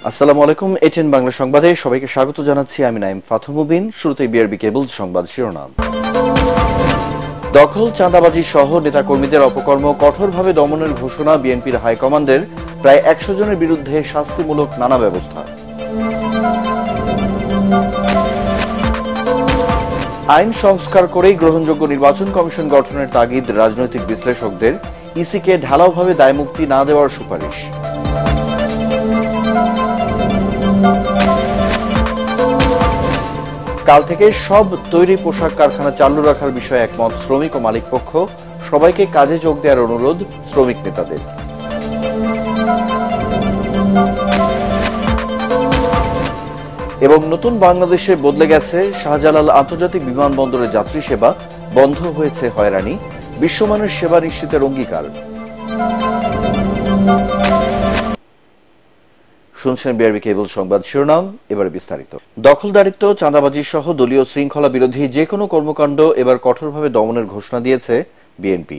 আসসালামু আলাইকুম। এটিএন বাংলা সংবাদে সবাইকে স্বাগত জানাচ্ছি। আমি নাইম ফাথর মুবিন। শুরুতেই বিআরবি কেবল সংবাদ শিরোনাম। দখল, চাঁদাবাজি সহ নেতাকর্মীদের অপকর্ম কঠোরভাবে দমনের ঘোষণা বিএনপির হাইকমান্ডের। প্রায় ১০০ জনের বিরুদ্ধে শাস্তিমূলক নানা ব্যবস্থা। আইন সংস্কার করেই গ্রহণযোগ্য নির্বাচন কমিশন গঠনের তাগিদ রাজনৈতিক বিশ্লেষকদের। ইসিকে ঢালাওভাবে দায়মুক্তি না দেওয়ার সুপারিশ। কাল থেকে সব তৈরি পোশাক কারখানা চালু রাখার বিষয়ে একমত শ্রমিক ও মালিক পক্ষ। সবাইকে কাজে যোগ দেওয়ার অনুরোধ শ্রমিক নেতাদের। এবং নতুন বাংলাদেশে বদলে গেছে শাহজালাল আন্তর্জাতিক বিমানবন্দরের যাত্রী সেবা। বন্ধ হয়েছে হয়রানি। বিশ্বমানের সেবা নিশ্চিতের অঙ্গীকার। শুনছেন বিআরবি কেবল সংবাদ শিরোনাম। এবারে বিস্তারিত। দখলদারিত্ব, চাঁদাবাজি সহ দলীয় শৃঙ্খলা বিরোধী যে কোনো কর্মকাণ্ড এবার কঠোরভাবে দমনের ঘোষণা দিয়েছে বিএনপি।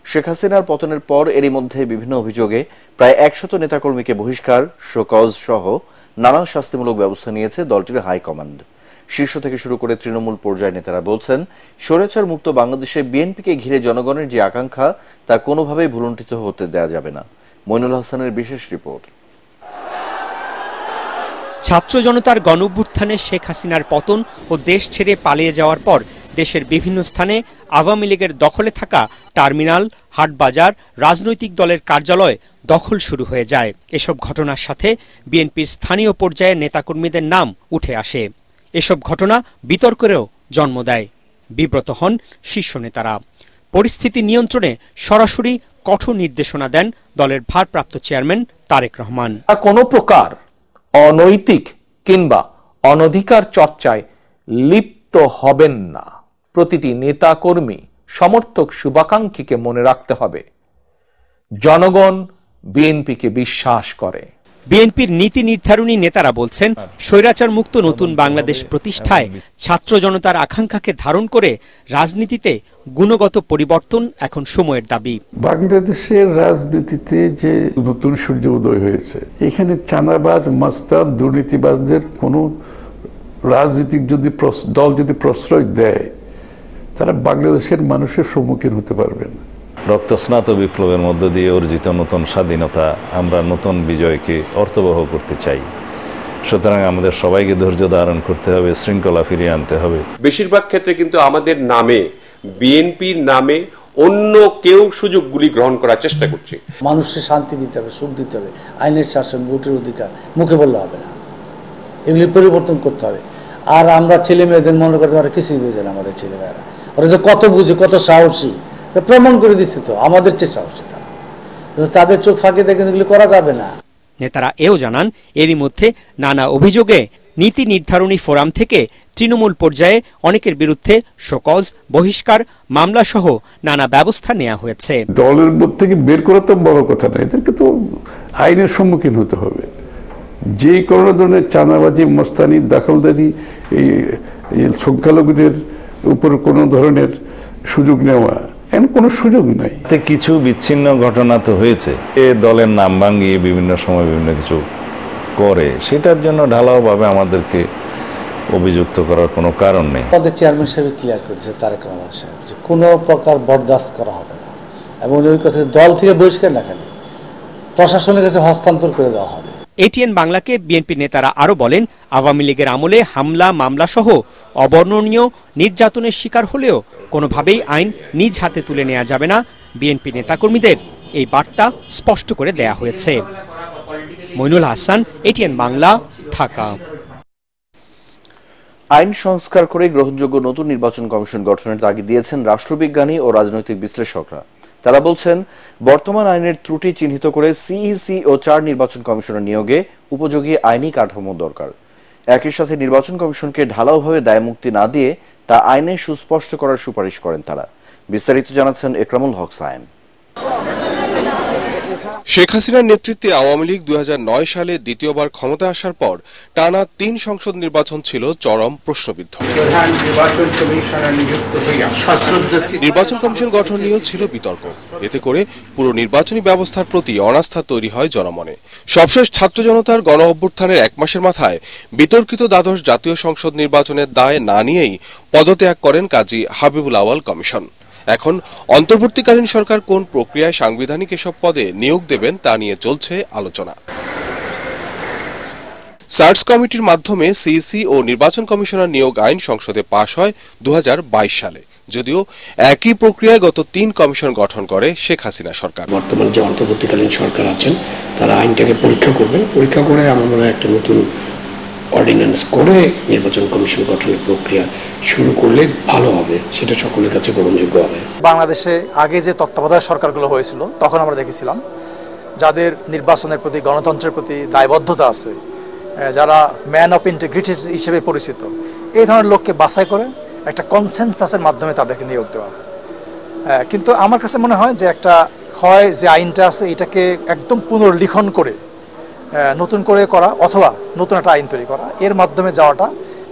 শেখ হাসিনার পতনের পর এরই মধ্যে বিভিন্ন অভিযোগে প্রায় ১০০ নেতাকর্মীকে বহিষ্কার, শোকজ সহ নানান শাস্তিমূলক ব্যবস্থা নিয়েছে দলটির হাইকমান্ড। শীর্ষ থেকে শুরু করে তৃণমূল পর্যায়ের নেতারা বলছেন, স্বৈরাচার মুক্ত বাংলাদেশে বিএনপিকে ঘিরে জনগণের যে আকাঙ্ক্ষা তা কোনোভাবেই ভুলুণ্ঠিত হতে দেওয়া যাবে না। মইনুল হাসানের বিশেষ রিপোর্ট। ছাত্র জনতার গণঅভ্যুত্থানে শেখ হাসিনার পতন ও দেশ ছেড়ে পালিয়ে যাওয়ার পর দেশের বিভিন্ন স্থানে আওয়ামী লীগের দখলে থাকা টার্মিনাল, হাটবাজার, রাজনৈতিক দলের কার্যালয় দখল শুরু হয়ে যায়। এসব ঘটনার সাথে বিএনপির স্থানীয় পর্যায়ের নেতাকর্মীদের নাম উঠে আসে। এসব ঘটনা বিতর্কেরও জন্ম দেয়। বিব্রত হন শীর্ষ নেতারা। পরিস্থিতি নিয়ন্ত্রণে সরাসরি কঠোর নির্দেশনা দেন দলের ভারপ্রাপ্ত চেয়ারম্যান তারেক রহমান। কোনো প্রকার অনৈতিক কিংবা অনধিকার চর্চায় লিপ্ত হবেন না। প্রতিটি নেতা কর্মী, সমর্থক, শুভাকাঙ্ক্ষীকে মনে রাখতে হবে, জনগণ বিএনপিকে বিশ্বাস করে। বিএনপির নীতি নির্ধারণী নেতারা বলছেন, স্বৈরাচার মুক্ত নতুন বাংলাদেশ প্রতিষ্ঠায় ছাত্র জনতার আকাঙ্ক্ষাকে ধারণ করে রাজনীতিতে গুণগত পরিবর্তন এখন সময়ের দাবি। বাংলাদেশের রাজনীতিতে যে নতুন সূর্য উদয় হয়েছে, এখানে চাঁদাবাজ, মাস্তান, দুর্নীতিবাজদের কোনো রাজনৈতিক দল যদি প্রশ্রয় দেয়, তারা বাংলাদেশের মানুষের সম্মুখীন হতে পারবে না। রক্তস্নাত বিপ্লবের মধ্য দিয়ে অর্জিত নতুন স্বাধীনতা, আমরা নতুন বিজয়কে অর্থবহ করতে চাই। সুতরাং আমাদের সবাইকে ধৈর্য ধারণ করতে হবে, শৃঙ্খলা ফিরিয়ে আনতে হবে। বেশিরভাগ ক্ষেত্রে কিন্তু আমাদের নামে, বিএনপির নামে অন্য কেউ সুযোগগুলি গ্রহণ করার চেষ্টা করছে। মানুষের শান্তি দিতে হবে, সুখ দিতে হবে, আইনের শাসন, ভোটের অধিকার মুখে বললে হবে না, এগুলি পরিবর্তন করতে হবে। আর আমরা ছেলে মেয়েদের মনে করতে পারি কিছুই বুঝে না। আমাদের ছেলেমেয়েরা ওরা যে কত বুঝে, কত সাহসী, প্রমাণ করে দিচ্ছে তো আমাদের চেয়ে সাহসী তারা। তাদের চোখ ফাঁকি দেখে এগুলি করা যাবে না। নেতারা এও জানান, এরই মধ্যে নানা অভিযোগে নীতি নির্ধারণী ফোরাম থেকে তৃণমূল পর্যায়ে অনেকের বিরুদ্ধে শোকজ, বহিষ্কার, মামলা সহ নানা ব্যবস্থা নেওয়া হয়েছে। দলের মধ্যে থেকে বের করা তো বড় কথা না, এদেরকে তো আইনের সম্মুখীন হতে হবে। যে কোনো ধরনের চাঁদাবাজি, মস্তানি, দখলদারি, এই সংখ্যালঘুদের উপর কোনো ধরনের সুযোগ নেওয়া, এমন কোনো সুযোগ নাই। কিছু বিচ্ছিন্ন ঘটনা তো হয়েছে, এ দলের নাম ভাঙিয়ে বিভিন্ন সময় বিভিন্ন কিছু করে, সেটার জন্য ঢালাওভাবে আমাদেরকে অভিযুক্ত করার কোনো কারণ নেই। আমাদের চেয়ারম্যান সাহেব ক্লিয়ার করেছে, তারেক রহমান সাহেব, যে কোনো প্রকার বরদাস্ত করা হবে না। এবং ওই কথা দল থেকে বহিষ্কার না, খালি প্রশাসনের কাছে হস্তান্তর করে দেওয়া হবে। এটিএন বাংলাকে বিএনপি নেতারা আরো বলেন, আওয়ামী লীগের আমলে হামলা, মামলা সহ অবর্ণনীয় নির্যাতনের শিকার হলেও কোনোভাবেই আইন নিজ হাতে তুলে নেওয়া যাবে না। বিএনপি নেতাকর্মীদের এই বার্তা স্পষ্ট করে দেয়া হয়েছে। মইনুল হাসান, এটিএন বাংলা, ঢাকা। আইন সংস্কার করে গ্রহণযোগ্য নতুন নির্বাচন কমিশন গঠনের তাগিদ দিয়েছেন রাষ্ট্রবিজ্ঞানী ও রাজনৈতিক বিশ্লেষকরা। তারা বলছেন, বর্তমান আইনের ত্রুটি চিহ্নিত করে সিইসি ও ৪ নির্বাচন কমিশনের নিয়োগে উপযোগী আইনি কাঠামো দরকার। একই সাথে নির্বাচন কমিশনকে ঢালাওভাবে দায়মুক্তি না দিয়ে তা আইনে সুস্পষ্ট করার সুপারিশ করেন তারা। বিস্তারিত জানাচ্ছেন একরামুল হক সায়েম। শেখ হাসিনার নেতৃত্বে আওয়ামী লীগ 2009 সালে দ্বিতীয়বার ক্ষমতায় আসার পর টানা 3 সংসদ নির্বাচন ছিল চরম প্রশ্নবিদ্ধ। নির্বাচন কমিশন গঠন নিয়েও ছিল বিতর্ক। এতে করে পুরো নির্বাচনী ব্যবস্থার প্রতি অনাস্থা তৈরি হয় জনমনে। সবশেষ ছাত্র জনতার গণ অভ্যুত্থানের 1 মাসের মাথায় বিতর্কিত দ্বাদশ জাতীয় সংসদ নির্বাচনের দায় না নিয়েই পদত্যাগ করেন কাজী হাবিবুল আউয়াল কমিশন। এখন অন্তর্বর্তীকালীন সরকার কোন প্রক্রিয়ায় সাংবিধানিক এসব পদে নিয়োগ দেবেন তা নিয়ে চলছে আলোচনা। সার্চ কমিটির মাধ্যমে সিইসি ও নির্বাচন কমিশনার নিয়োগ আইন সংসদে পাশ হয় 2022 সালে। যদিও একই প্রক্রিয়ায় গত 3 কমিশন গঠন করে শেখ হাসিনা সরকার। বর্তমান যে অন্তর্বর্তীকালীন সরকার আছেন তারা আইনটাকে পরীক্ষা করবেন, পরীক্ষা করে আমার মনে হয় একটা নতুন অর্ডিন্যান্স করে নির্বাচন কমিশন গঠনের প্রক্রিয়া শুরু করলে ভালো হবে, সেটা সকলের কাছে গ্রহণযোগ্য হবে। বাংলাদেশে আগে যে তত্ত্বাবধায়ক সরকারগুলো হয়েছিল তখন আমরা দেখেছিলাম যাদের নির্বাচনের প্রতি গণতন্ত্রের প্রতি দায়বদ্ধতা আছে, যারা ম্যান অফ ইন্টিগ্রিটি হিসেবে পরিচিত, এই ধরনের লোককে বাছাই করে একটা কনসেনসাসের মাধ্যমে তাদেরকে নিয়োগ দেওয়া। কিন্তু আমার কাছে মনে হয় যে একটা হয় যে আইনটা আছে এটাকে একদম পুনর্লিখন করে নতুন করে করা অথবা নতুন একটা আইন তৈরি করা, এর মাধ্যমে যাওয়াটা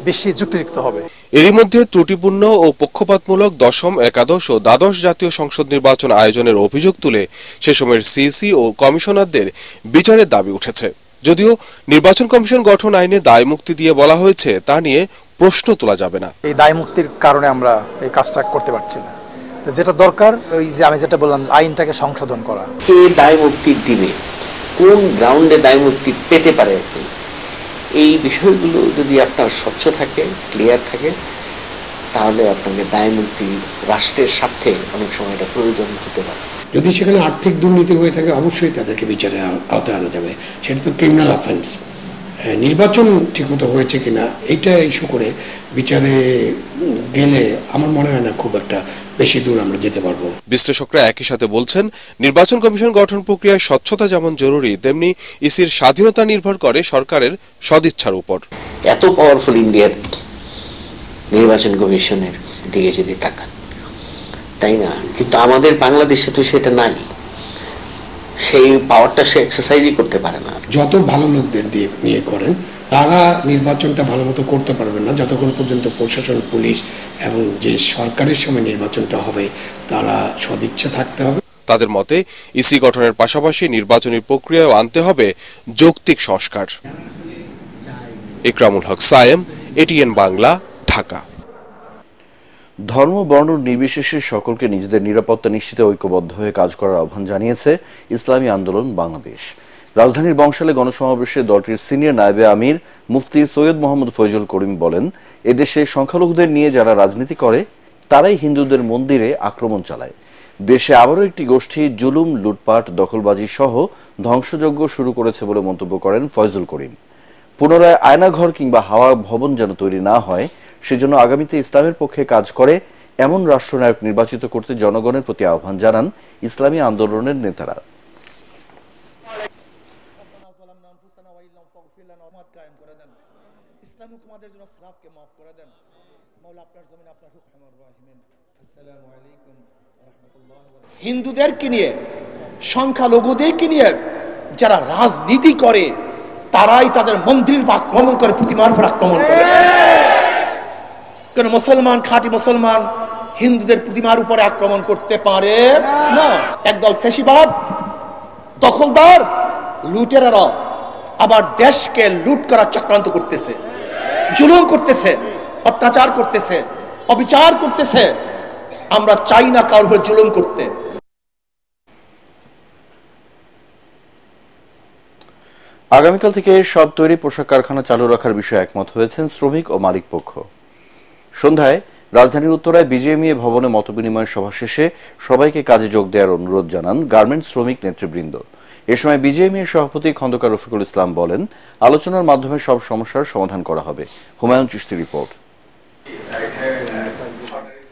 বেশি যুক্তিযুক্ত হবে। এরই মধ্যে ত্রুটিপূর্ণ ও পক্ষপাতমূলক দশম, একাদশ ও দ্বাদশ জাতীয় সংসদ নির্বাচন আয়োজনের অভিযোগ তুলে সে সময়ের সিইসি ও কমিশনারদের বিচারের দাবি উঠেছে। যদিও নির্বাচন কমিশন গঠন আইনে দায় মুক্তি দিয়ে বলা হয়েছে তা নিয়ে প্রশ্ন তোলা যাবে না। এই দায় মুক্তির কারণে আমরা এই কাজটা করতে পারছি না। যেটা দরকার ওই যে আমি যেটা বললাম আইনটাকে সংশোধন করা। কে দায় মুক্তি দিবে, কোন গ্রাউন্ডে দায় মুক্তি পেতে পারে, এই বিষয়গুলো যদি আপনার স্বচ্ছ থাকে, ক্লিয়ার থাকে, তাহলে আপনাকে দায় মুক্তি রাষ্ট্রের স্বার্থে অনেক সময় এটা প্রয়োজন হতে পারে। যদি সেখানে আর্থিক দুর্নীতি হয়ে থাকে অবশ্যই তাদেরকে বিচারে আওতায় আনা যাবে, সেটা তো ক্রিমিনাল অফেন্স। নির্বাচন ঠিকমতো হয়েছে কিনা এইটা ইস্যু করে বিচারে গেলে আমার মনে হয় না খুব একটা বেশি দূর আমরা যেতে পারবো। বিশ্লেষকরা একই সাথে বলছেন, নির্বাচন কমিশন গঠন প্রক্রিয়ায় স্বচ্ছতা যেমন জরুরি, তেমনি ইসির স্বাধীনতা নির্ভর করে সরকারের সদিচ্ছার উপর। এত পাওয়ারফুল ইন্ডিয়ার নির্বাচন কমিশনের দিকে যদি তাকান, তাই না? কিন্তু আমাদের বাংলাদেশে তো সেটা নাই, সেই পাওয়ারটা সে এক্সারসাইজই করতে পারে না। যত ভালো লোকদের দিয়ে নিয়ে করেন তারা নির্বাচনটা ভালো মতো করতে পারবেন না যতক্ষণ পর্যন্ত প্রশাসন, পুলিশ এবং যে সরকারের সময় নির্বাচনটা হবে তারা সদিচ্ছা থাকতে হবে। তাদের মতে ইসি গঠনের পাশাপাশি নির্বাচনী প্রক্রিয়াও আনতে হবে যৌক্তিক সংস্কার। ইকরামুল হক সায়েম, এটিএন বাংলা, ঢাকা। ধর্ম বর্ণ নির্বিশেষে সকলকে নিজেদের নিরাপত্তা নিশ্চিতে ঐক্যবদ্ধ হয়ে কাজ করার আহ্বান জানিয়েছে ইসলামী আন্দোলন বাংলাদেশ। রাজধানীর বংশালে গণসমাবেশে দলটির সিনিয়র নায়েবে আমির মুফতি সৈয়দ মোহাম্মদ ফয়জুল করিম বলেন, এদেশে সংখ্যালঘুদের নিয়ে যারা রাজনীতি করে তারাই হিন্দুদের মন্দিরে আক্রমণ চালায়। দেশে আবারও একটি গোষ্ঠী জুলুম, লুটপাট, দখলবাজি সহ ধ্বংসযজ্ঞ শুরু করেছে বলে মন্তব্য করেন ফয়জুল করিম। পুনরায় আয়নাঘর কিংবা হাওয়া ভবন যেন তৈরি না হয়, সেজন্য আগামীতে ইসলামের পক্ষে কাজ করে এমন রাষ্ট্রনায়ক নির্বাচিত করতে জনগণের প্রতি আহ্বান জানান ইসলামী আন্দোলনের নেতারা। হিন্দুদেরকে নিয়ে, সংখ্যালঘুদেরকে নিয়ে যারা রাজনীতি করে তারাই তাদের মন্দির আক্রমণ করে, প্রতিমার উপর আক্রমণ করে। কেন মুসলমান, খাঁটি মুসলমান হিন্দুদের প্রতিমার উপরে আক্রমণ করতে পারে না। একদল ফ্যাসিবাদ, দখলদার, লুটেরারা আবার দেশকে লুট করার চক্রান্ত করতেছে, জুলুম করতেছে, অত্যাচার করতেছে, অবিচার করতেছে। আমরা চাই না কারোর উপর জুলুম করতে। আগামীকাল থেকে সব তৈরি পোশাক কারখানা চালু রাখার বিষয়ে একমত হয়েছেন শ্রমিক ও মালিক পক্ষ। সন্ধ্যায় রাজধানীর উত্তরায় বিজেএমইএ ভবনে মতবিনিময় সভা শেষে সবাইকে কাজে যোগ দেওয়ার অনুরোধ জানান গার্মেন্টস শ্রমিক নেতৃবৃন্দ। এ সময় বিজেএমইএ সভাপতি খন্দকার রফিকুল ইসলাম বলেন, আলোচনার মাধ্যমে সব সমস্যার সমাধান করা হবে। হুমায়ুন চিশতি রিপোর্ট।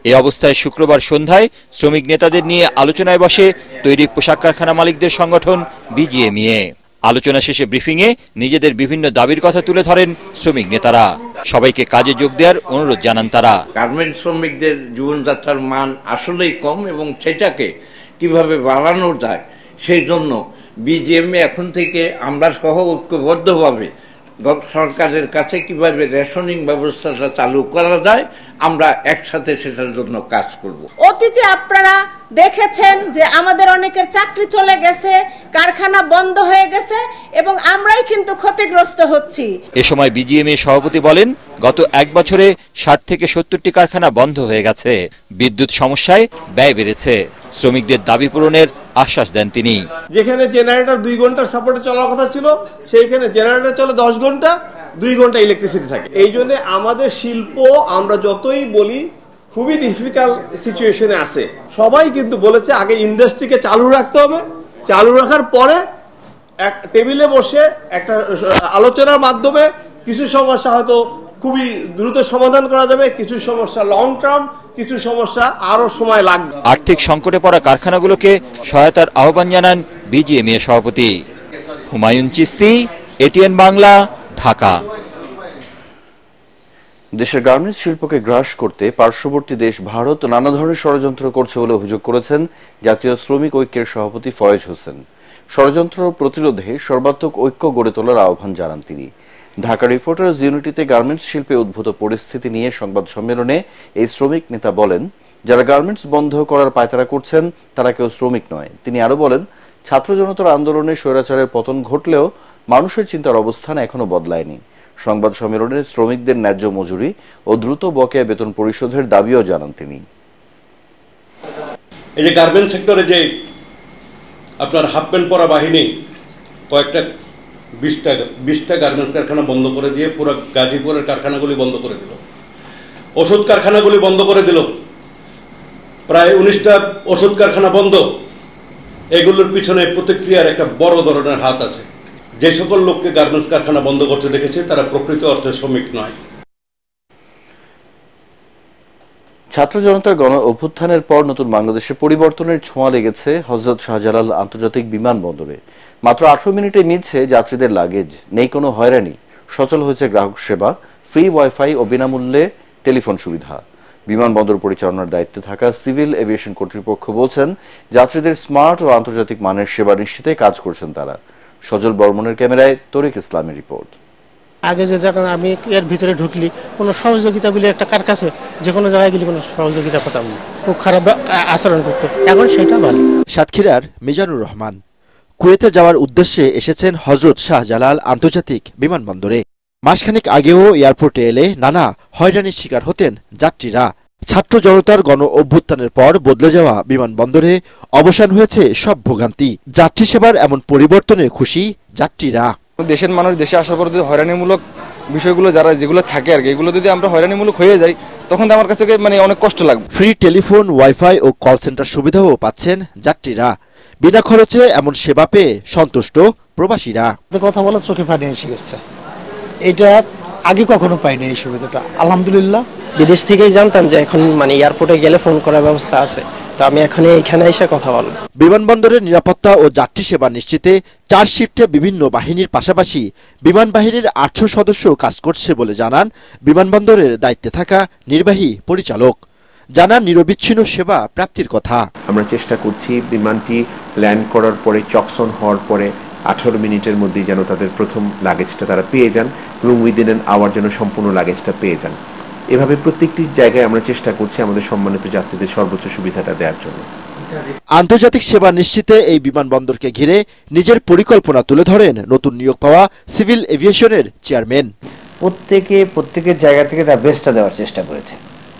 এই অবস্থায় শুক্রবার সন্ধ্যায় শ্রমিক নেতাদের নিয়ে আলোচনায় বসে তৈরি পোশাক কারখানা মালিকদের সংগঠন বিজেএমইএ। আলোচনা শেষে ব্রিফিংয়ে নিজেদের বিভিন্ন দাবির কথা তুলে ধরেন শ্রমিক নেতারা। সবাইকে কাজে যোগ দেওয়ার অনুরোধ জানান তারা। গার্মেন্টস শ্রমিকদের জীবনযাত্রার মান আসলেই কম এবং সেটাকে কিভাবে বাড়ানো যায় সেই জন্য বিজিএমএ এখন থেকে আমরা সহ ঐক্যবদ্ধভাবে সরকারের কাছে কিভাবে রেশনিং ব্যবস্থাটা চালু করা যায় আমরা একসাথে সেটার জন্য কাজ করব। অতীতে আপনারা দেখেছেন যে আমাদের অনেকের চাকরি চলে গেছে, কারখানা বন্ধ হয়ে গেছে এবং আমরাই কিন্তু ক্ষতিগ্রস্ত হচ্ছি। এ সময় বিজিএমএ সভাপতি বলেন, গত 1 বছরে 60 থেকে 70টি কারখানা বন্ধ হয়ে গেছে। বিদ্যুৎ সমস্যায় ব্যয় বেড়েছে। শ্রমিকদের দাবি পূরণের আশ্বাস দেন তিনি। যেখানে জেনারেটর 2 ঘন্টার সাপোর্টে চলার কথা ছিল, সেইখানে জেনারেটর চলে 10 ঘন্টা, 2 ঘন্টা ইলেকট্রিসিটি থাকে। এই জন্য আমাদের শিল্প আমরা যতই বলি খুবই ডিফিকাল্ট সিচুয়েশনে আছে। সবাই কিন্তু বলেছে আগে ইন্ডাস্ট্রিকে চালু রাখতে হবে, চালু রাখার পরে এক টেবিলে বসে একটা আলোচনার মাধ্যমে কিছু সমস্যা হয়তো খুবই দ্রুত সমাধান করা যাবে, কিছু সমস্যা লং টার্ম, কিছু সমস্যা আরো সময় লাগবে। আর্থিক সংকটে পড়া কারখানাগুলোকে সহায়তার আহ্বান জানান বিজিএমএ সভাপতি। হুমায়ুন চিস্তি, এটিএন বাংলা, ঢাকা। দেশের গার্মেন্টস শিল্পকে গ্রাস করতে পার্শ্ববর্তী দেশ ভারত নানা ধরনের ষড়যন্ত্র করছে বলে অভিযোগ করেছেন জাতীয় শ্রমিক ঐক্যের সভাপতি ফয়েজ হোসেন। ষড়যন্ত্র প্রতিরোধে সর্বাত্মক ঐক্য গড়ে তোলার আহ্বান জানান তিনি। ঢাকা রিপোর্টার্স ইউনিটিতে গার্মেন্টস শিল্পে উদ্ভূত পরিস্থিতি নিয়ে সংবাদ সম্মেলনে এই শ্রমিক নেতা বলেন, যারা গার্মেন্টস বন্ধ করার পায়তারা করছেন তারা কেউ শ্রমিক নয়। তিনি আরো বলেন, ছাত্র জনতার আন্দোলনে স্বৈরাচারের পতন ঘটলেও মানুষের চিন্তার অবস্থান এখনো বদলায়নি। সংবাদ সম্মেলনে শ্রমিকদের ন্যায্য মজুরি ও দ্রুত বকেয়া বেতন পরিশোধের দাবিও জানান তিনি। এই যে গার্মেন্টস সেক্টরে যে আপনার হাফ প্যান্ট পরা বাহিনী কয়েকটা 20টা গার্মেন্টস কারখানা বন্ধ করে দিয়ে পুরো গাজীপুরের কারখানাগুলি বন্ধ করে দিল, ওষুধ কারখানাগুলি বন্ধ করে দিল, প্রায় 19টা ওষুধ কারখানা বন্ধ। এগুলোর পিছনে প্রতিক্রিয়ার একটা বড় ধরনের হাত আছে। যে সকল লোককে গার্মেন্টস কারখানা বন্ধ করতে দেখেছে তারা প্রকৃত অর্থে শ্রমিক নয়। ছাত্র জনতার গণ অভ্যুত্থানের পর নতুন বাংলাদেশে পরিবর্তনের ছোঁয়া লেগেছে হযরত শাহজালাল আন্তর্জাতিক বিমানবন্দরে। মাত্র 18 মিনিটে মিলছে যাত্রীদের লাগেজ, নেই কোনো হয়রানি, সচল হয়েছে গ্রাহক সেবা, ফ্রি ওয়াইফাই ও বিনামূল্যে টেলিফোন সুবিধা। বিমানবন্দর পরিচালনার দায়িত্বে থাকা সিভিল এভিয়েশন কর্তৃপক্ষ বলছেন, যাত্রীদের স্মার্ট ও আন্তর্জাতিক মানের সেবা নিশ্চিতে কাজ করছেন তারা। সজল বর্মনের ক্যামেরায় তরিক ইসলামের রিপোর্ট। আগে যে যখন আমি এর ভিতরে ঢুকলি কোনো সহযোগিতা বলে একটা কার কাছে যে কোনো জায়গায় গেলে কোনো সহযোগিতা পেতাম না, খুব খারাপ আচরণ করতো, এখন সেটা ভালো। সাতক্ষীরার মিজানুর রহমান কুয়েতে যাওয়ার উদ্দেশ্যে এসেছেন হযরত শাহজালাল আন্তর্জাতিক বিমানবন্দরে। মাসখানেক আগেও এয়ারপোর্টে এলে নানা হয়রানির শিকার হতেন যাত্রীরা। ছাত্র জনতার গণ অভ্যুত্থানের পর বদলে যাওয়া বিমানবন্দরে অবসান হয়েছে সব ভোগান্তি। যাত্রী সেবার এমন পরিবর্তনে খুশি যাত্রীরা। দেশের মানুষ দেশে আসার পর যদি হয়রানিমূলক বিষয়গুলো যেগুলো থাকে আর কি, এগুলো যদি আমরা হয়রানিমূলক হয়ে যাই তখন তো আমার কাছে অনেক কষ্ট লাগবে। ফ্রি টেলিফোন, ওয়াইফাই ও কল সেন্টার সুবিধাও পাচ্ছেন যাত্রীরা। বিনা খরচে এমন সেবা পেয়ে সন্তুষ্ট প্রবাসীরা। কথা বলা চোখে পানি এসে গেছে, এটা আগে কখনো পাইনি এই সুবিধাটা, আলহামদুলিল্লাহ। বিদেশ থেকেই জানতাম যে এখন এয়ারপোর্টে গেলে ফোন করার ব্যবস্থা আছে, তো আমি এখন এখানে এসে কথা বলবো। বিমানবন্দরের নিরাপত্তা ও যাত্রী সেবা নিশ্চিতে 4 শিফটে বিভিন্ন বাহিনীর পাশাপাশি বিমান বাহিনীর 800 সদস্য কাজ করছে বলে জানান বিমানবন্দরের দায়িত্বে থাকা নির্বাহী পরিচালক। জানান নিরবিচ্ছিন্ন সেবা প্রাপ্তির কথা। আমরা চেষ্টা করছি বিমানটি ল্যান্ড করার পরে চকসন হওয়ার পরে 18 মিনিটের মধ্যেই যেন তাদের প্রথম লাগেজটা তারা পেয়ে যান এবং উইদিন অ্যান আওয়ার যেন সম্পূর্ণ লাগেজটা পেয়ে যান। এভাবে প্রত্যেকটি জায়গায় আমরা চেষ্টা করছি আমাদের সম্মানিত যাত্রীদের সর্বোচ্চ সুবিধাটা দেওয়ার জন্য। আন্তর্জাতিক সেবা নিশ্চিতে এই বিমানবন্দরকে ঘিরে নিজের পরিকল্পনা তুলে ধরেন নতুন নিয়োগ পাওয়া সিভিল এভিয়েশনের চেয়ারম্যান। প্রত্যেকের জায়গা থেকে তার বেস্টটা দেওয়ার চেষ্টা করেছে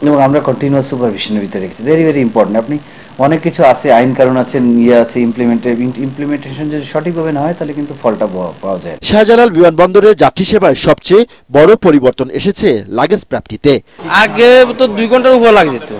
এবং আমরা কন্টিনিউয়াস সুপারভিশনের ভিতরে রেখেছি। Very very important. আপনি অনেক কিছু আছে, আইন কারণ আছে, আছে, ইমপ্লিমেন্টেশন যদি সঠিকভাবে না হয় তাহলে কিন্তু ফলটা পাওয়া যায়। শাহজালাল বিমানবন্দরে যাত্রী সেবায় সবচেয়ে বড় পরিবর্তন এসেছে লাগেজ প্রাপ্তিতে। আগে তো 2 ঘন্টার উপর লাগে যেত,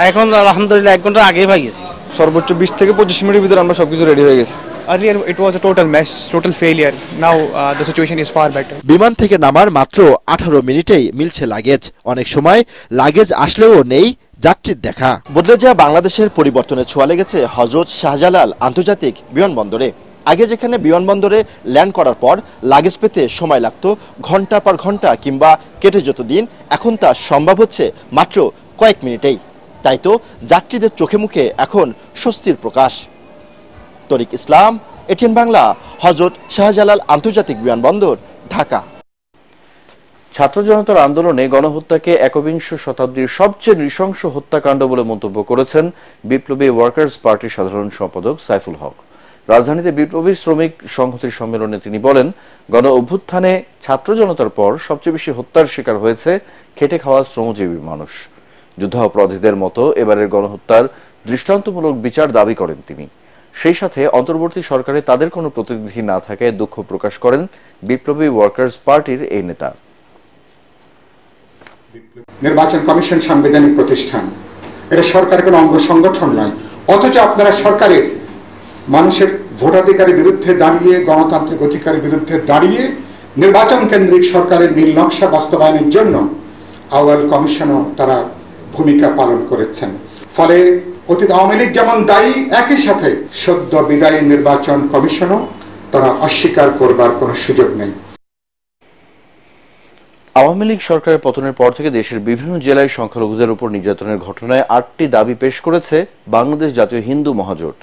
এখন আলহামদুলিল্লাহ 1 ঘন্টা আগেই পাই গেছি। সর্বোচ্চ 20 থেকে 25 মিনিটের ভিতরে আমরা সবকিছু রেডি হয়ে গেছি। Earlier it was a total mess, total failure. Now the situation is far better. বিমান থেকে নামার মাত্র 18 মিনিটেই মিলছে লাগেজ। অনেক সময় লাগেজ আসলেও নেই যাত্রীর দেখা। বদলে যাওয়া বাংলাদেশের পরিবর্তনে ছোঁয়া লেগেছে হযরত শাহজালাল আন্তর্জাতিক বিমানবন্দরে। আগে যেখানে বিমানবন্দরে ল্যান্ড করার পর লাগেজ পেতে সময় লাগতো ঘন্টার পর ঘন্টা কিংবা কেটে যেত দিন, এখন তা সম্ভব হচ্ছে মাত্র কয়েক মিনিটেই। তাই তো যাত্রীদের চোখে মুখে এখন স্বস্তির প্রকাশ। তরিক ইসলাম, এটিএন বাংলা, হযরত শাহজালাল আন্তর্জাতিক বিমানবন্দর, ঢাকা। ছাত্র জনতার আন্দোলনে গণহত্যাকে একবিংশ শতাব্দীর সবচেয়ে নৃশংস হত্যাকাণ্ড বলে মন্তব্য করেছেন বিপ্লবী ওয়ার্কার্স পার্টির সাধারণ সম্পাদক সাইফুল হক। রাজধানীতে বিপ্লবী শ্রমিক সংহতির সম্মেলনে তিনি বলেন, গণ অভ্যুত্থানে ছাত্র জনতার পর সবচেয়ে বেশি হত্যার শিকার হয়েছে খেটে খাওয়া শ্রমজীবী মানুষ। যুদ্ধাপরাধীদের মতো এবারের গণহত্যার দৃষ্টান্তমূলক বিচার দাবি করেন তিনি। সেই সাথে অন্তর্বর্তী সরকারে তাদের কোনো প্রতিনিধি না থাকায় দুঃখ প্রকাশ করেন বিপ্লবী ওয়ার্কার্স পার্টির এই নেতা। নির্বাচন কমিশন সাংবিধানিক প্রতিষ্ঠান, এটা সরকারের কোনো অঙ্গ সংগঠন নয়, অথচ আপনারা সরকারের মানুষের ভোটাধিকারের বিরুদ্ধে দাঁড়িয়ে, গণতান্ত্রিক অধিকারের বিরুদ্ধে দাঁড়িয়ে নির্বাচন কেন্দ্রিক সরকারের নীল নকশা বাস্তবায়নের জন্য আউয়াল কমিশনও তারা ভূমিকা পালন করেছেন। ফলে অতীত আওয়ামী লীগ যেমন দায়ী, একই সাথে সদ্য বিদায়ী নির্বাচন কমিশনও তারা অস্বীকার করবার কোনো সুযোগ নেই। আওয়ামী লীগ সরকারের পতনের পর থেকে দেশের বিভিন্ন জেলায় সংখ্যালঘুদের উপর নির্যাতনের ঘটনায় 8টি দাবি পেশ করেছে বাংলাদেশ জাতীয় হিন্দু মহাজোট।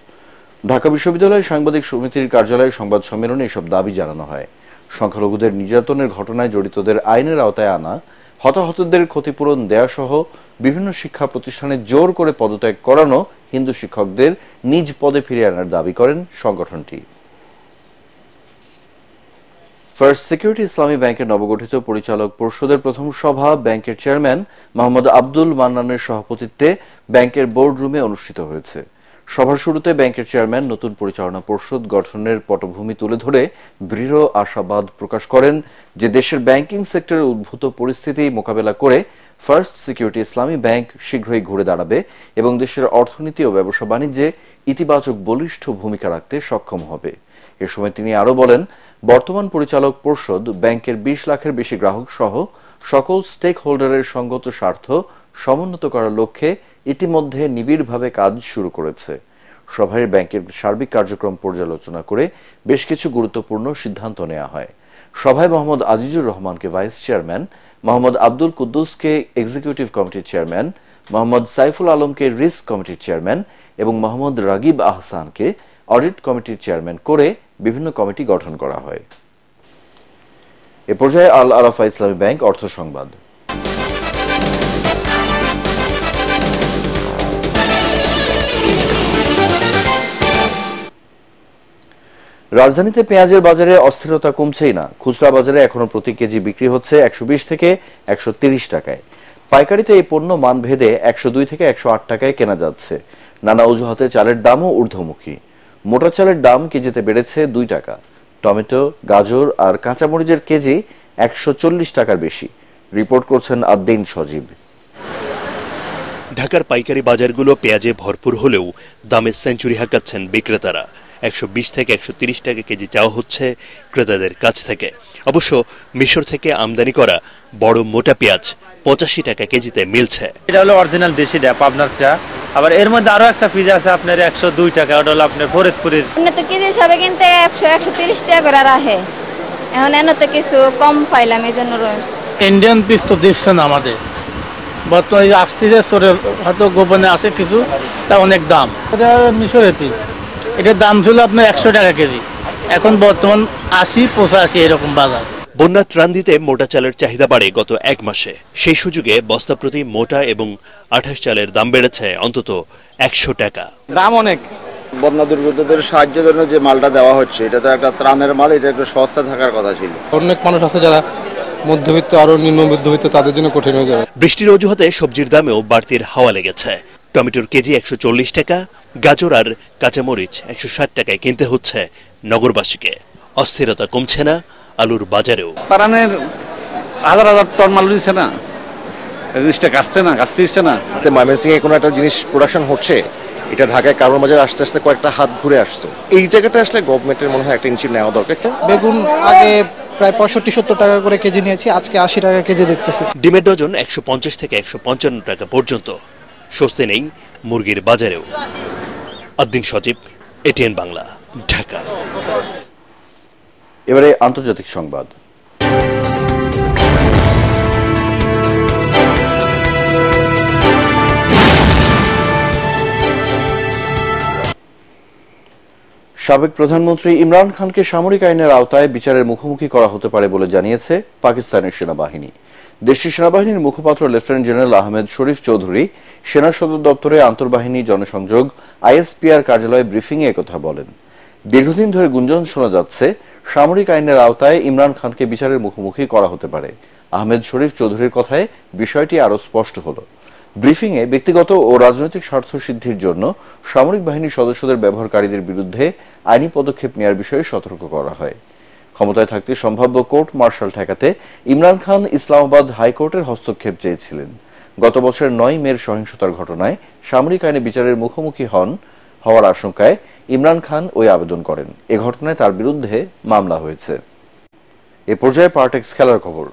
ঢাকা বিশ্ববিদ্যালয় সাংবাদিক সমিতির কার্যালয়ে সংবাদ সম্মেলনে এসব দাবি জানানো হয়। সংখ্যালঘুদের নির্যাতনের ঘটনায় জড়িতদের আইনের আওতায় আনা, হতাহতদের ক্ষতিপূরণ দেয়া সহ বিভিন্ন শিক্ষা প্রতিষ্ঠানে জোর করে পদত্যাগ করানো হিন্দু শিক্ষকদের নিজ পদে ফিরিয়ে আনার দাবি করেন সংগঠনটি। ফার্স্ট সিকিউরিটি ইসলামী ব্যাংকের নবগঠিত পরিচালক পরিষদের প্রথম সভা ব্যাংকের চেয়ারম্যান মোহাম্মদ আব্দুল মান্নানের সভাপতিত্বে ব্যাংকের বোর্ড রুমে অনুষ্ঠিত হয়েছে। সভার শুরুতে ব্যাংকের চেয়ারম্যান নতুন পরিচালনা পরিষদ গঠনের পটভূমি তুলে ধরে দৃঢ় আশাবাদ প্রকাশ করেন যে দেশের ব্যাংকিং সেক্টরের উদ্ভূত পরিস্থিতি মোকাবেলা করে ফার্স্ট সিকিউরিটি ইসলামী ব্যাংক শীঘ্রই ঘুরে দাঁড়াবে এবং দেশের অর্থনীতি ও ব্যবসা বাণিজ্যে ইতিবাচক বলিষ্ঠ ভূমিকা রাখতে সক্ষম হবে। এ সময় তিনি আরো বলেন, বর্তমান পরিচালক পরিষদ ব্যাংকের 20 লাখের বেশি গ্রাহক সহ সকল স্টেক হোল্ডারের সঙ্গত স্বার্থ সমুন্নত করার লক্ষ্যে ইতিমধ্যে নিবিড়ভাবে কাজ শুরু করেছে। সভায় ব্যাংকের সার্বিক কার্যক্রম পর্যালোচনা করে বেশ কিছু গুরুত্বপূর্ণ সিদ্ধান্ত নেওয়া হয়। সভায় মোহাম্মদ আজিজুর রহমানকে ভাইস চেয়ারম্যান, মোহাম্মদ আব্দুল কুদ্দুসকে এক্সিকিউটিভ কমিটির চেয়ারম্যান, মোহাম্মদ সাইফুল আলমকে রিস্ক কমিটির চেয়ারম্যান এবং মোহাম্মদ রাগিব আহসানকে অডিট কমিটির চেয়ারম্যান করে বিভিন্ন কমিটি গঠন করা হয়। এ পর্যায়ে আল আরাফা ইসলামী ব্যাংক অর্থ সংবাদ। রাজধানীতে পেঁয়াজের বাজারে অস্থিরতা কমছেই না। খুচরা বাজারে এখনো প্রতি কেজি বিক্রি হচ্ছে 120 থেকে 130 টাকায়। পাইকারিতে এই পণ্য মানভেদে 102 থেকে 108 টাকায় কেনা যাচ্ছে। নানা অজুহাতে চালের দামও ঊর্ধ্বমুখী। মোটা চালের দাম কেজিতে বেড়েছে 2 টাকা। টমেটো, গাজর আর কাঁচামরিচের কেজি 140 টাকার বেশি। রিপোর্ট করছেন আদ্দিন সজীব। ঢাকার পাইকারি বাজারগুলো পেঁয়াজে ভরপুর হলেও দামে সেঞ্চুরি হাঁকাচ্ছেন বিক্রেতারা। 120 থেকে 130 টাকা কেজি চাওয়া হচ্ছে ক্রেতাদের কাছ থেকে। অবশ্য মিশর থেকে আমদানি করা বড় মোটা পেঁয়াজ 85 টাকা কেজিতে মিলছে। এটা হলো অরিজিনাল দেশিটা, পাবনারটা। আবার এর মধ্যে আরো একটা পিস আছে আপনার 102 টাকা, ওটা হলো আপনার ফরিদপুরের। তো কেজি হিসাবে কিনতে 130 টাকা করে রাখে, এখন এনে তো কিছু কম পাইলাম, এই জন্য। ইন্ডিয়ান পিস তো দিচ্ছে না আমাদের, বর্তমানে আসতেছে হয়তো গোপনে আসে কিছু, তা অনেক দাম। এটা মিশরের পিস, এটার দাম ছিল আপনার 100 টাকা কেজি, এখন বর্তমান 80-85 এরকম বাজার। বন্যা ত্রাণ দিতে মোটা চালের চাহিদা বাড়ে গত 1 মাসে। সেই সুযোগে বস্তা প্রতি মোটা এবং 28 চালের দাম বেড়েছে অন্তত 100 টাকা। দাম অনেক। বন্যা দুর্গতদের সাহায্যের জন্য যে মালটা দেওয়া হচ্ছে, এটা তো একটা ত্রাণের মাল, এটা একটু সস্তা থাকার কথা ছিল। অনেক মানুষ আছে যারা মধ্যবিত্ত, আরো নিম্ন মধ্যবিত্ত, তাদের জন্য কঠিন হয়ে যাবে। বৃষ্টির অজুহাতে সবজির দামেও বাড়তির হাওয়া লেগেছে। টমেটোর কেজি 140 টাকা, গাজর আর কাঁচামরিচ 160 টাকায় কিনতে হচ্ছে নগরবাসীকে। অস্থিরতা কমছে না আলুর বাজারেও। পারানের হাজার হাজার টন মাল দিচ্ছে না, জিনিসটা কাটছে না, কাটতে দিচ্ছে না। ময়মনসিংহে কোনো একটা জিনিস প্রোডাকশন হচ্ছে, এটা ঢাকায় কারণ বাজারে আস্তে আস্তে কয়েকটা হাত ঘুরে আসতো। এই জায়গাটা আসলে গভর্নমেন্টের মনে হয় একটা ইনিশিয়েটিভ নেওয়া দরকার। বেগুন আগে প্রায় 65-70 টাকা করে কেজি নিয়েছি, আজকে 80 টাকা কেজি দেখতেছি। ডিমের ডজন 150 থেকে 155 টাকা পর্যন্ত। স্বস্তি নেই মুরগির বাজারেও। আদ্দিন সজীব, এটিএন বাংলা, ঢাকা। এবারে আন্তর্জাতিক সংবাদ। সাবেক প্রধানমন্ত্রী ইমরান খানকে সামরিক আইনের আওতায় বিচারের মুখোমুখি করা হতে পারে বলে জানিয়েছে পাকিস্তানের সেনাবাহিনী। দেশটির সেনাবাহিনীর মুখপাত্র লেফটেন্যান্ট জেনারেল আহমেদ শরীফ চৌধুরী সেনা সদর দপ্তরে আন্তর্বাহিনী জনসংযোগ আইএসপিআর কার্যালয়ে ব্রিফিংয়ে একথা বলেন। দীর্ঘদিন ধরে গুঞ্জন শোনা যাচ্ছে সামরিক আইনের আওতায় ইমরান খানকে বিচারের মুখোমুখি করা হতে পারে। আহমেদ শরীফ চৌধুরীর কথায় বিষয়টি আরও স্পষ্ট হল। ব্রিফিংয়ে ব্যক্তিগত ও রাজনৈতিক স্বার্থ সিদ্ধির জন্য সামরিক বাহিনীর সদস্যদের ব্যবহারকারীদের বিরুদ্ধে আইনি পদক্ষেপ নেওয়ার বিষয়ে সতর্ক করা হয়। ক্ষমতায় থাকতে সম্ভাব্য কোর্ট মার্শাল ঠেকাতে ইমরান খান ইসলামাবাদ হাইকোর্টের হস্তক্ষেপ চেয়েছিলেন। গত বছরের 9 মের সহিংসতার ঘটনায় সামরিক আইনে বিচারের মুখোমুখি হওয়ার আশঙ্কায় ইমরান খান ওই আবেদন করেন। এ ঘটনায় তার বিরুদ্ধে মামলা হয়েছে। এ পর্যায়ে পার্টেক্স খেলার খবর।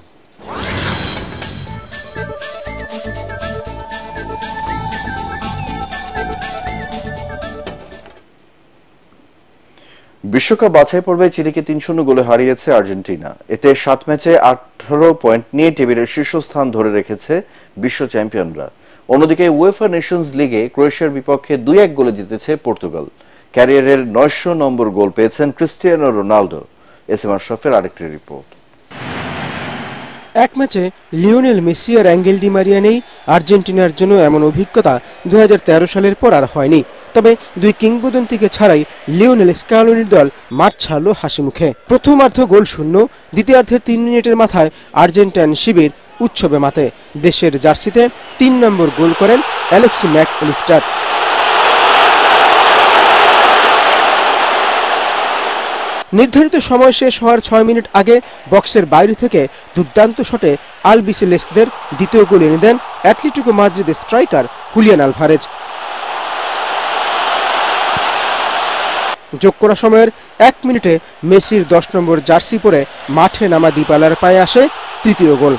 বিশ্বকাপ বাছাই পর্বে চিলিকে 3-0 গোলে হারিয়েছে আর্জেন্টিনা। এতে 7 ম্যাচে 18 পয়েন্ট নিয়ে টেবিলের শীর্ষস্থান ধরে রেখেছে বিশ্ব চ্যাম্পিয়নরা। অন্যদিকে উয়েফা নেশনস লিগে ক্রোয়েশিয়ার বিপক্ষে 2-1 গোলে জিতেছে পর্তুগাল। ক্যারিয়ারের 900 নম্বর গোল পেয়েছেন ক্রিস্টিয়ানো রোনালদো। এসএম আশরাফের আরেকটি রিপোর্ট। এক ম্যাচে লিওনেল মেসি আর অ্যাঙ্গেল ডি মারিয়া নেই আর্জেন্টিনার জন্য এমন অভিজ্ঞতা 2013 সালের পর আর হয়নি। তবে দুই কিংবদন্তিকে ছাড়াই লিওনেল স্ক্যালোনির দল মাঠ ছাড়ল হাসি মুখে। প্রথমার্ধ গোল শূন্য, দ্বিতীয়ার্ধের 3 মিনিটের মাথায় আর্জেন্টাইন শিবির উৎসবে মাতে। দেশের জার্সিতে 3 নম্বর গোল করেন অ্যালেক্সি ম্যাক এলিস্টার। নির্ধারিত সময় শেষ হওয়ার 6 মিনিট আগে বক্সের বাইরে থেকে দুর্দান্ত শটে আলবিসেলেস্তেদের দ্বিতীয় গোল এনে দেন অ্যাটলেটিকো মাদ্রিদের স্ট্রাইকার হুলিয়ান আলভারেজ। যোগ করা সময়ের 1 মিনিটে মেসির 10 নম্বর জার্সি পরে মাঠে নামা দীপালার পায়ে আসে তৃতীয় গোল।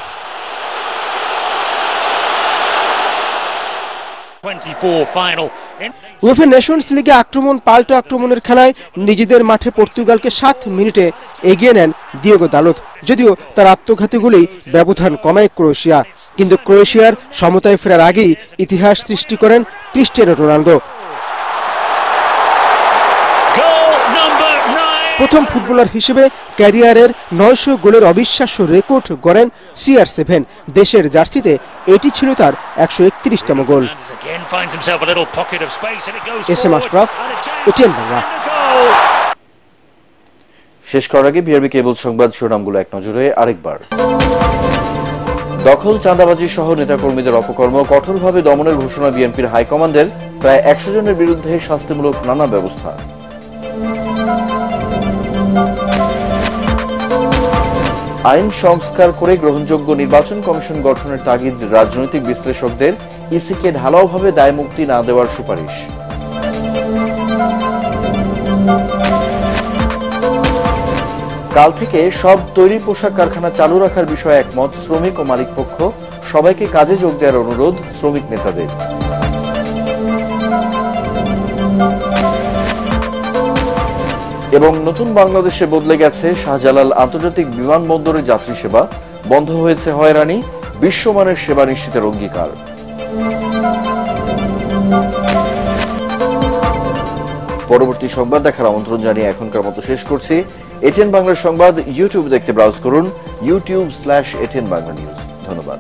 উয়েফা নেশনস লিগে আক্রমণ পাল্টা আক্রমণের খেলায় নিজেদের মাঠে পর্তুগালকে 7 মিনিটে এগিয়ে নেন দিয়েগো দালোত। যদিও তার আত্মঘাতী গোলেই ব্যবধান কমায় ক্রোয়েশিয়া, কিন্তু ক্রোয়েশিয়ার সমতায় ফেরার আগেই ইতিহাস সৃষ্টি করেন ক্রিস্টিয়ানো রোনালদো। প্রথম ফুটবলার হিসেবে ক্যারিয়ারের 900 গোলের অবিশ্বাস্য রেকর্ড গড়েন CR7। দেশের জার্সিতে এটি ছিল তার 131তম গোল। SM Ashraf, ATN Bangla. শেষ করার আগে বিআরবি কেবল সংবাদ শিরোনামগুলো এক নজরে আরেকবার। দখল, চাঁদাবাজি সহ নেতাকর্মীদের অপকর্ম কঠোরভাবে দমনের ঘোষণা বিএনপির হাইকমান্ডের। প্রায় 100 জনের বিরুদ্ধে শাস্তিমূলক নানা ব্যবস্থা। আইন সংস্কার করে গ্রহণযোগ্য নির্বাচন কমিশন গঠনের তাগিদ রাজনৈতিক বিশ্লেষকদের। ইসিকে ঢালাওভাবে দায়মুক্তি না দেওয়ার সুপারিশ। কাল থেকে সব তৈরি পোশাক কারখানা চালু রাখার বিষয়ে একমত শ্রমিক ও মালিক পক্ষ। সবাইকে কাজে যোগ দেওয়ার অনুরোধ শ্রমিক নেতাদের। এবং নতুন বাংলাদেশে বদলে গেছে শাহজালাল আন্তর্জাতিক বিমানবন্দরের যাত্রী সেবা। বন্ধ হয়েছে হয়রানি, বিশ্বমানের সেবা নিশ্চিতের অঙ্গীকার। পরবর্তী সংবাদ দেখার আমন্ত্রণ জানিয়ে এখনকার মতো শেষ করছি। এটিএন বাংলার সংবাদ ইউটিউব দেখতে ব্রাউজ করুন youtube/ATN Bangla News। ধন্যবাদ।